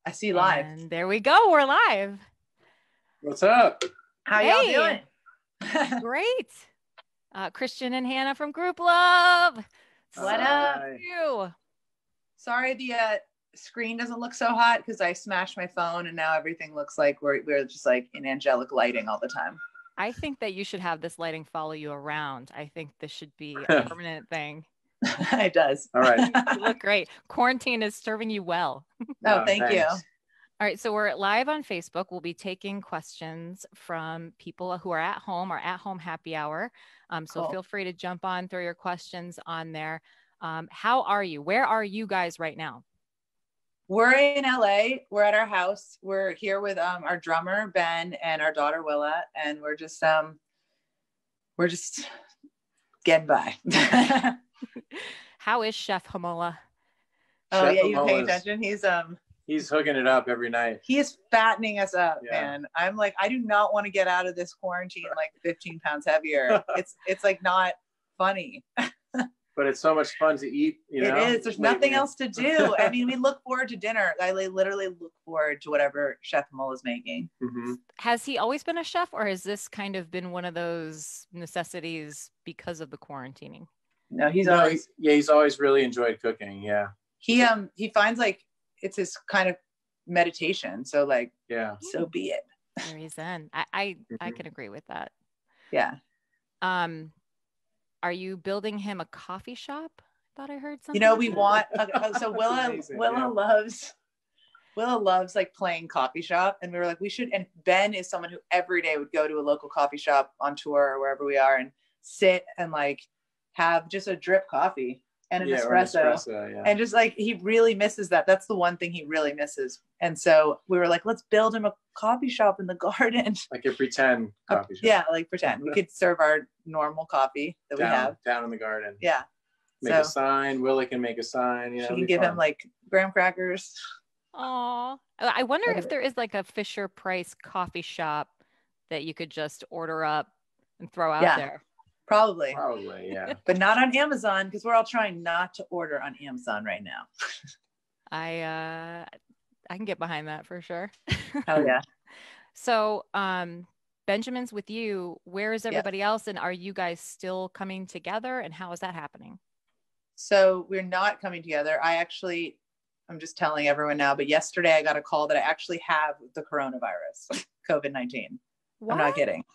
I see live. And there we go. We're live. What's up? How y'all doing? Great. Christian and Hannah from Grouplove. What up? You. Sorry, the screen doesn't look so hot because I smashed my phone and now everything looks like we're just like in angelic lighting all the time. I think that you should have this lighting follow you around. I think this should be a permanent thing. It does. All right. You look great. Quarantine is serving you well. Oh, thank you. All right. So we're live on Facebook. We'll be taking questions from people who are at home, our at-home happy hour. So feel free to jump on, throw your questions on there. How are you? Where are you guys right now? We're in LA. We're at our house. We're here with our drummer, Ben, and our daughter, Willa. And we're just getting by. How is Chef Hamola? Oh, yeah, you pay attention. He's hooking it up every night. He is fattening us up, man. I'm like, I do not want to get out of this quarantine like 15 pounds heavier. It's like not funny. But it's so much fun to eat, you know? It is. There's nothing else to do. I mean, we look forward to dinner. I literally look forward to whatever Chef Hamola is making. Mm-hmm. Has he always been a chef, or has this kind of been one of those necessities because of the quarantining? No, he's always really enjoyed cooking. Yeah. He finds like it's his kind of meditation. So like, so be it. There he's in. I can agree with that. Yeah. Are you building him a coffee shop? I thought I heard something. You know, we want so Willa loves like playing coffee shop, and we were like, we should. And Ben is someone who every day would go to a local coffee shop on tour or wherever we are and sit and like have just a drip coffee and an espresso. And just like he really misses that. That's the one thing he really misses. And so we were like, let's build him a coffee shop in the garden. Like a pretend coffee shop. Yeah, like pretend. We could serve our normal coffee that we have down in the garden. Yeah. Make a sign. Willie can make a sign. You know, she can give him like graham crackers. Oh, I wonder if there is like a Fisher Price coffee shop that you could just order up and throw out there. Probably, yeah. But not on Amazon, because we're all trying not to order on Amazon right now. I can get behind that for sure. Oh yeah. So Benjamin's with you. Where is everybody else? And are you guys still coming together? And how is that happening? So we're not coming together. I'm just telling everyone now, but yesterday I got a call that I actually have the coronavirus, COVID-19. I'm not kidding.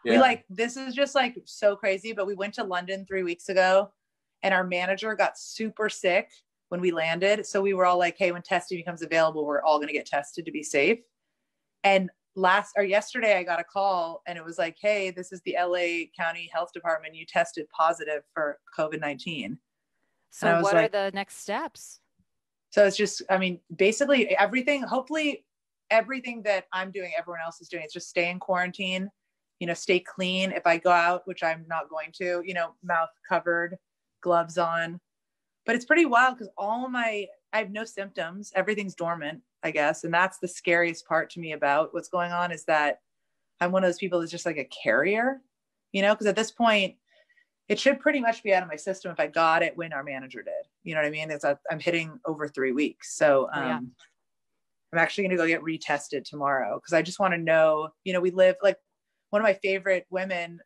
Yeah. This is just like so crazy, but we went to London 3 weeks ago and our manager got super sick when we landed. So we were all like, hey, when testing becomes available, we're all going to get tested to be safe. And yesterday I got a call and it was like, hey, this is the LA County Health Department. You tested positive for COVID-19. So what are the next steps? So it's just, I mean, basically hopefully everything that I'm doing, everyone else is doing. It's just stay in quarantine, stay clean. If I go out, which I'm not going to, mouth covered, gloves on. But it's pretty wild because I have no symptoms. Everything's dormant, I guess. And that's the scariest part to me about what's going on is that I'm one of those people that's just like a carrier, because at this point, it should pretty much be out of my system if I got it when our manager did. You know what I mean? I'm hitting over 3 weeks. So I'm actually going to go get retested tomorrow because I just want to know, we live like one of my favorite women,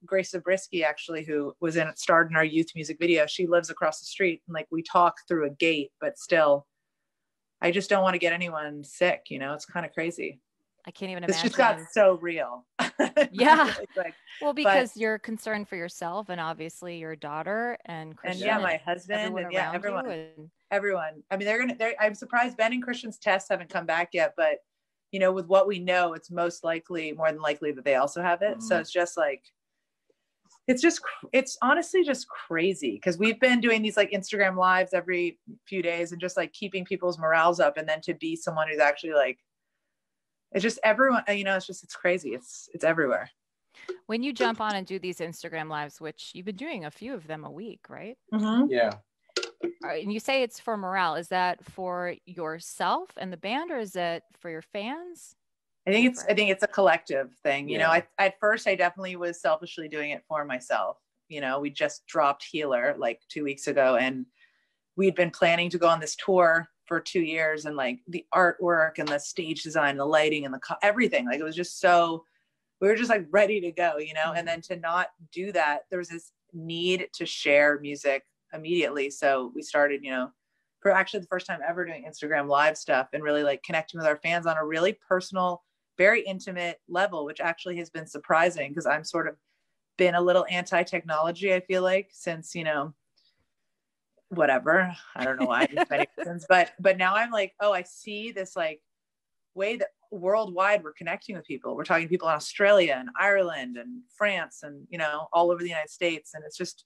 Grace Zabriskie, actually, who starred in our youth music video. She lives across the street and like we talk through a gate, but still, I just don't want to get anyone sick. It's kind of crazy. I can't even imagine. This just got so real. Yeah. Well, because you're concerned for yourself and obviously your daughter and Christian. And my husband and everyone. I mean, I'm surprised Ben and Christian's tests haven't come back yet, but with what we know, it's more than likely that they also have it. Mm-hmm. So it's just like, it's honestly just crazy because we've been doing these like Instagram lives every few days and just like keeping people's morales up. And then to be someone who's actually like, it's just everyone, it's crazy. It's everywhere. When you jump on and do these Instagram lives, which you've been doing a few of them a week, right? Mm-hmm. Yeah. And you say it's for morale. Is that for yourself and the band, or is it for your fans? I think it's a collective thing. At first I definitely was selfishly doing it for myself. We just dropped Healer like 2 weeks ago and we'd been planning to go on this tour for 2 years, and like the artwork and the stage design, the lighting and everything. Like it was just so, we were just like ready to go, you know, and then to not do that, there was this need to share music immediately. So we started, you know, for actually the first time ever doing Instagram live stuff and really like connecting with our fans on a really personal, very intimate level, which actually has been surprising because I'm sort of been a little anti-technology, I feel like, since, you know, whatever, I don't know why, many reasons, but now I'm like, oh, I see this like way that worldwide we're connecting with people. We're talking to people in Australia and Ireland and France and, you know, all over the United States. And it's just,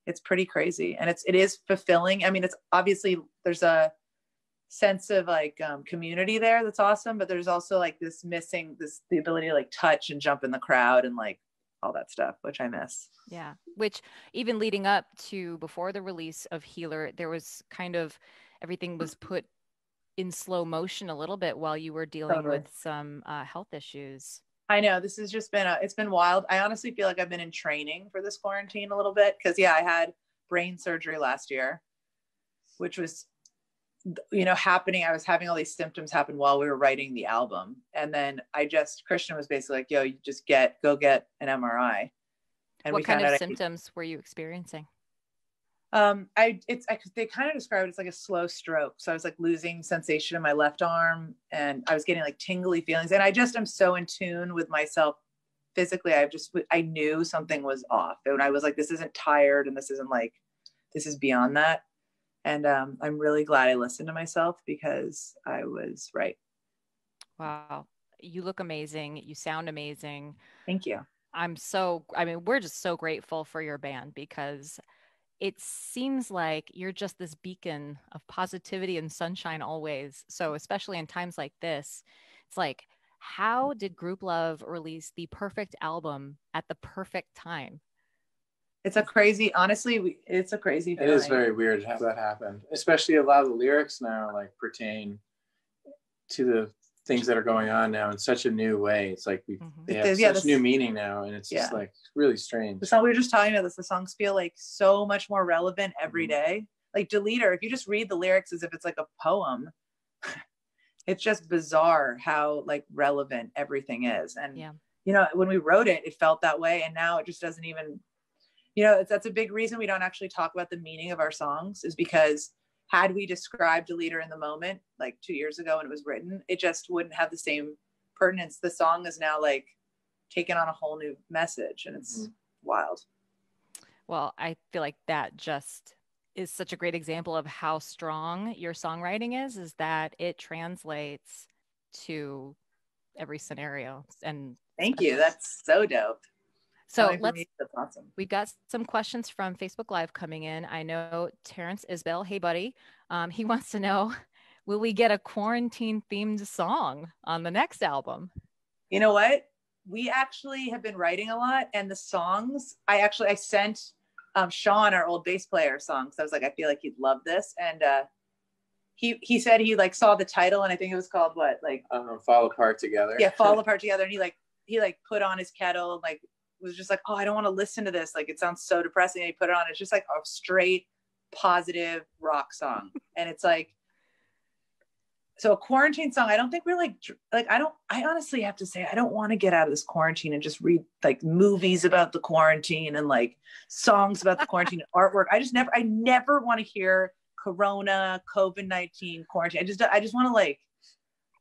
it's pretty crazy. And it is fulfilling. I mean, it's obviously, there's a sense of like community there that's awesome, but there's also like this missing the ability to like touch and jump in the crowd and like all that stuff, which I miss. Yeah. Which even leading up to before the release of Healer, there was kind of everything was put in slow motion a little bit while you were dealing with some health issues. I know this has just been it's been wild. I honestly feel like I've been in training for this quarantine a little bit. Cause yeah, I had brain surgery last year, which was, you know, happening. I was having all these symptoms happen while we were writing the album. And then Christian was basically like, yo, you just go get an MRI. And what kind of symptoms were you experiencing? They kind of described it as like a slow stroke. So I was like losing sensation in my left arm and I was getting like tingly feelings. And I just am so in tune with myself physically. I knew something was off. And I was like, this isn't tired. And this isn't like, this is beyond that. And I'm really glad I listened to myself because I was right. Wow. You look amazing. You sound amazing. Thank you. We're just so grateful for your band because it seems like you're just this beacon of positivity and sunshine always. So especially in times like this, it's like, how did Grouplove release the perfect album at the perfect time? It's a crazy feeling. It is very weird how that happened, especially a lot of the lyrics now like pertain to the things that are going on now in such a new way. It's like they have such new meaning now, and it's just like really strange. The song we were just talking about this, the songs feel like so much more relevant every day. Like Deleter, if you just read the lyrics as if it's like a poem, it's just bizarre how like relevant everything is. And you know, when we wrote it, it felt that way, and now it just doesn't even. You know, that's a big reason we don't actually talk about the meaning of our songs, is because had we described Deleter in the moment, like 2 years ago when it was written, it just wouldn't have the same pertinence. The song is now like taken on a whole new message, and it's wild. Well, I feel like that just is such a great example of how strong your songwriting is that it translates to every scenario. And thank you. That's so dope. So we've got some questions from Facebook Live coming in. I know Terrence Isbell, hey buddy, he wants to know, will we get a quarantine themed song on the next album? You know what? We actually have been writing a lot, and the songs, I sent Sean, our old bass player, songs. I was like, I feel like he'd love this. And he said he like saw the title, and I think it was called what? Like Fall Apart Together. Yeah, Fall Apart Together. And he put on his kettle and like was just like, oh, I don't want to listen to this. Like, it sounds so depressing. And he put it on. It's just like a straight positive rock song. And it's like, so a quarantine song, I don't think we're I honestly have to say, I don't want to get out of this quarantine and just read like movies about the quarantine and like songs about the quarantine and artwork. I never want to hear Corona, COVID-19, quarantine. I just want to like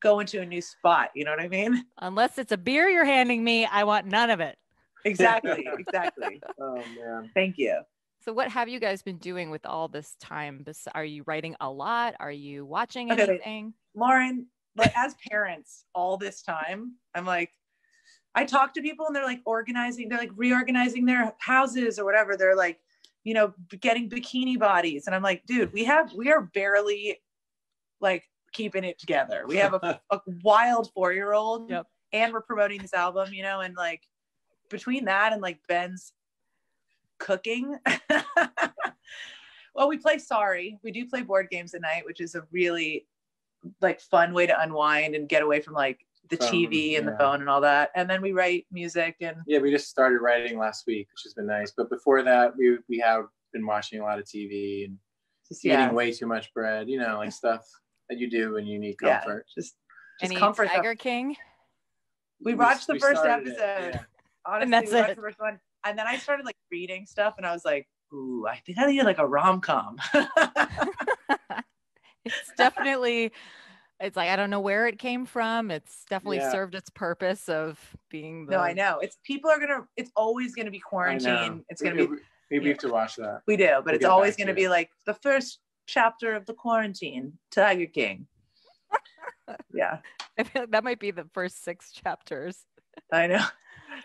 go into a new spot. You know what I mean? Unless it's a beer you're handing me, I want none of it. Exactly. Oh man. Thank you. So what have you guys been doing with all this time? Are you writing a lot? Are you watching anything? Lauren, like as parents all this time, I'm like, I talk to people and they're like reorganizing their houses or whatever. They're like, you know, getting bikini bodies. And I'm like, dude, we are barely like keeping it together. We have a wild 4-year-old and we're promoting this album, you know, and like, between that and like Ben's cooking. Well, we do play board games at night, which is a really like fun way to unwind and get away from like the TV and the phone and all that. And then we write music and we just started writing last week, which has been nice. But before that, we have been watching a lot of TV and Just eating way too much bread, you know, like stuff that you do when you need comfort. Just any comfort. Tiger King? We watched the first episode. Honestly, and that's we watched the first one. And then I started like reading stuff and I was like, ooh, I think I need like a rom-com. It's definitely, it's like, I don't know where it came from. It's definitely served its purpose of being the... No, I know. It's always going to be quarantine. It's going to be... Maybe we have to watch that. We do, but it's always going to be like the first chapter of the quarantine, Tiger King. Yeah. I feel like that might be the first 6 chapters. I know.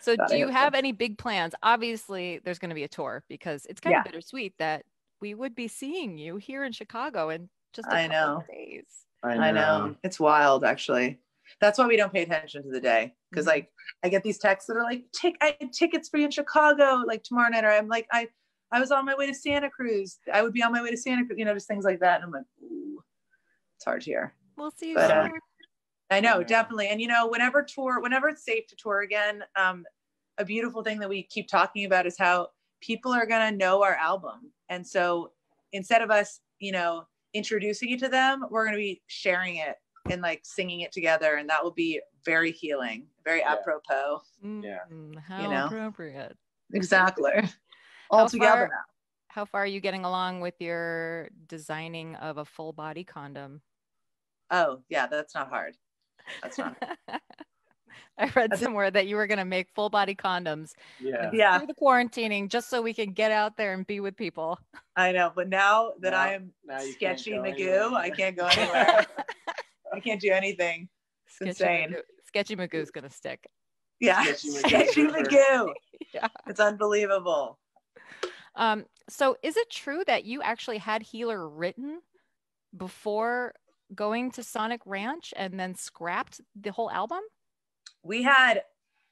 So do you have any big plans? Obviously, there's going to be a tour because it's kind of bittersweet that we would be seeing you here in Chicago in just a couple of days. I know. It's wild, actually. That's why we don't pay attention to the day. Because like I get these texts that are like, I had tickets for you in Chicago like tomorrow night. Or I'm like, I was on my way to Santa Cruz. I would be on my way to Santa Cruz, you know, just things like that. And I'm like, ooh, it's hard here. We'll see you soon. I know, definitely. And you know, whenever it's safe to tour again, a beautiful thing that we keep talking about is how people are going to know our album. And so instead of us, you know, introducing it to them, we're going to be sharing it and like singing it together. And that will be very healing, very apropos. Yeah. How appropriate. Exactly. All together now. How far are you getting along with your designing of a full body condom? Oh yeah, that's not hard. That's not hard. I read somewhere that you were going to make full body condoms. Yeah. Through the quarantining, just so we can get out there and be with people. I know, but now that I am Sketchy Magoo, I can't go anywhere. I can't do anything. It's insane. Sketchy Magoo's going to stick. Yeah, Sketchy Magoo. Yeah, it's unbelievable. So is it true that you actually had Healer written before going to Sonic Ranch and then scrapped the whole album? We had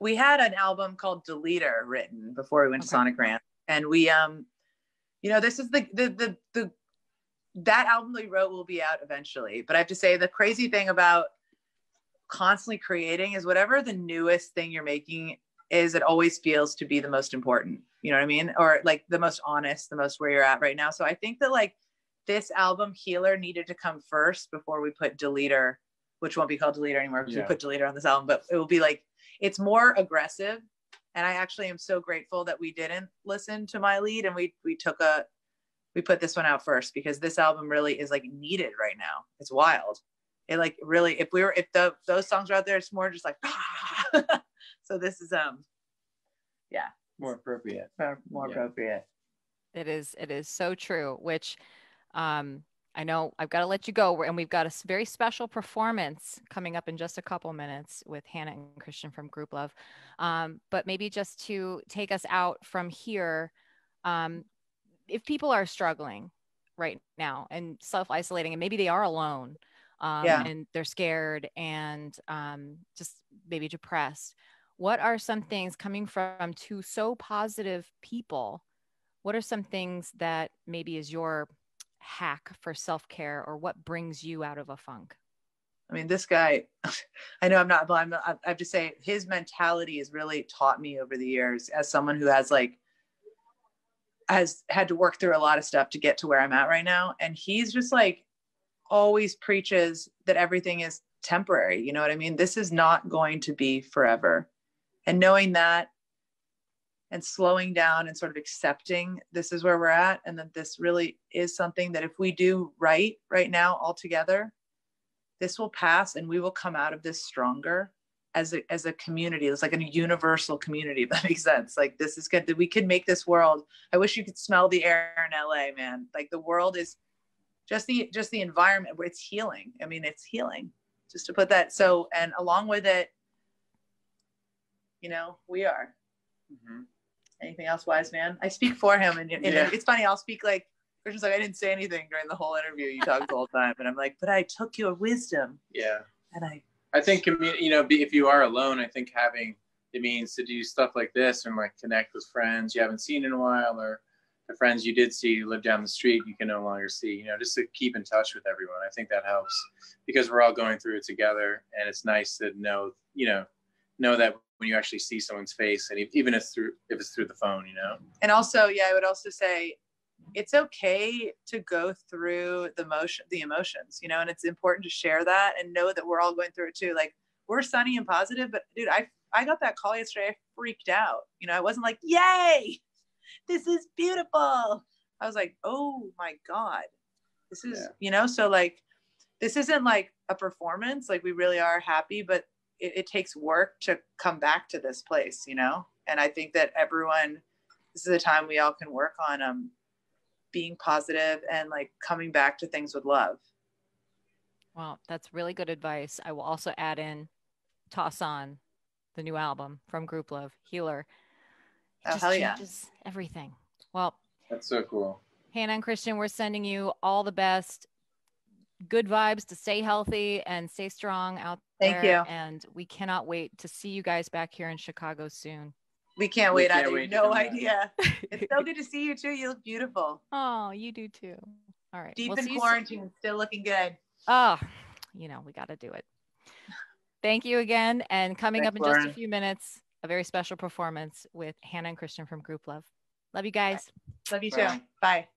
an album called Deleter written before we went to Sonic Ranch, and we you know, this is that album we wrote will be out eventually. But I have to say, the crazy thing about constantly creating is whatever the newest thing you're making is, it always feels to be the most important, you know what I mean? Or like the most honest, the most where you're at right now. So I think that like this album Healer needed to come first before we put Deleter, which won't be called Deleter anymore because we put Deleter on this album, but it will be like, it's more aggressive. And I actually am so grateful that we didn't listen to my lead and we put this one out first, because this album really is like needed right now. It's wild. It like really, if those songs are out there, it's more just like, so this is, more appropriate. More appropriate. It is so true, which, I know I've got to let you go, and we've got a very special performance coming up in just a couple minutes with Hannah and Christian from Grouplove. But maybe just to take us out from here, if people are struggling right now and self-isolating, and maybe they are alone, and they're scared and just maybe depressed, what are some things, coming from 2 so positive people, what are some things that maybe is your hack for self-care, or what brings you out of a funk? I mean, this guy, I know I'm not, but I have to say his mentality has really taught me over the years, as someone who has had to work through a lot of stuff to get to where I'm at right now. And he's just like always preaches that everything is temporary. You know what I mean? This is not going to be forever. And knowing that and slowing down and sort of accepting this is where we're at, and that this really is something that if we do right now all together, this will pass and we will come out of this stronger as a community. It's like a universal community, if that makes sense. Like, this is good, that we could make this world. I wish you could smell the air in LA, man. Like, the world is just the environment where it's healing. I mean, it's healing, just to put that. So, and along with it, you know, we are. Mm-hmm. Anything else, wise man? I speak for him, and it's funny. I'll speak like, Christian's like, I didn't say anything during the whole interview. You talked the whole time, and I'm like, but I took your wisdom. Yeah. And I think, you know, if you are alone, I think having the means to do stuff like this and like connect with friends you haven't seen in a while, or the friends you did see who live down the street you can no longer see, you know, just to keep in touch with everyone. I think that helps, because we're all going through it together, and it's nice to know that when you actually see someone's face, and even if it's through the phone, you know. And also, I would also say, it's okay to go through the emotions, you know, and it's important to share that and know that we're all going through it too. Like, we're sunny and positive, but dude, I got that call yesterday. I freaked out. You know, I wasn't like, yay, this is beautiful. I was like, oh my God, this is, you know, so like, this isn't like a performance. Like, we really are happy, but it takes work to come back to this place, you know? And I think that this is a time we all can work on being positive and like coming back to things with love. Well, that's really good advice. I will also add in Toss On, the new album from Grouplove, Healer. It just changes everything. Well, that's so cool. Hannah and Christian, we're sending you all the best, good vibes to stay healthy and stay strong out there. Thank you. And we cannot wait to see you guys back here in Chicago soon. We can't wait. I have no idea. It's so good to see you too. You look beautiful. Oh, you do too. All right. Deep in quarantine, still looking good. Oh, you know, we got to do it. Thank you again. And coming up in just a few minutes, a very special performance with Hannah and Christian from Grouplove. Love you guys. Love you too. Bye.